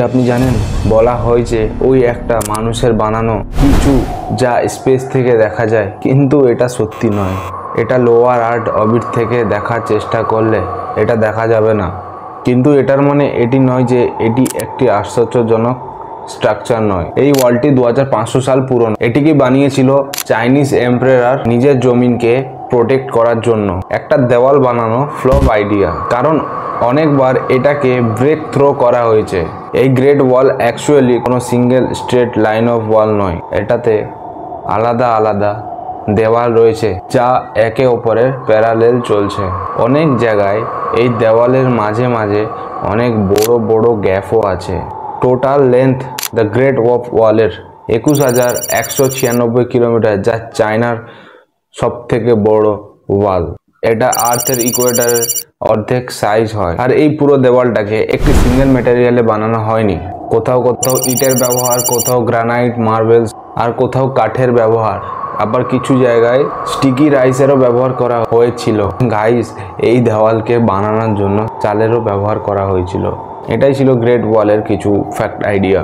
আপনি জানেন বলা হয় যে ওই একটা মানুষের বানানো কিছু যা স্পেস থেকে দেখা যায়, কিন্তু এটা সত্যি নয়। এটা লোয়ার আর্থ অরবিট থেকে দেখার চেষ্টা করলে এটা দেখা যাবে না, কিন্তু এটার মানে এটি নয় যে এটি একটি আশ্চর্যজনক স্ট্রাকচার নয়। এই ওয়ালটি 2500 সাল পুরনো। এটিকে বানিয়েছিল চাইনিজ এম্পারার নিজের জমিনকে প্রোটেক্ট করার জন্য। একটা দেওয়াল বানানো ফ্লপ আইডিয়া, কারণ অনেকবার এটাকে ব্রেক থ্রো করা হয়েছে। এই গ্রেট ওয়াল অ্যাকচুয়ালি কোনো সিঙ্গেল স্ট্রেট লাইন অফ ওয়াল নয়, এটাতে আলাদা আলাদা দেওয়াল রয়েছে যা একে অপরের প্যারালেল চলছে। অনেক জায়গায় এই দেওয়ালের মাঝে মাঝে অনেক বড় বড় গ্যাপও আছে। টোটাল লেন্থ দ্য গ্রেট ওয়ালের 21,196 কিলোমিটার, যা চায়নার সব থেকে বড় ওয়াল। এটা আর্থের ইকুয়েটরের অর্ধেক সাইজ হয়। আর এই পুরো দেওয়ালটাকে একটি সিঙ্গেল ম্যাটেরিয়ালে বানানো হয়নি। কোথাও কোথাও ইটের ব্যবহার, কোথাও গ্রানাইট, মার্বেলস, আর কোথাও কাঠের ব্যবহার। আবার কিছু জায়গায় স্টিকি রাইসেরও ব্যবহার করা হয়েছিল। গাইস, এই দেওয়ালকে বানানোর জন্য চালেরও ব্যবহার করা হয়েছিল। এটাই ছিল গ্রেট ওয়ালের কিছু ফ্যাক্ট আইডিয়া।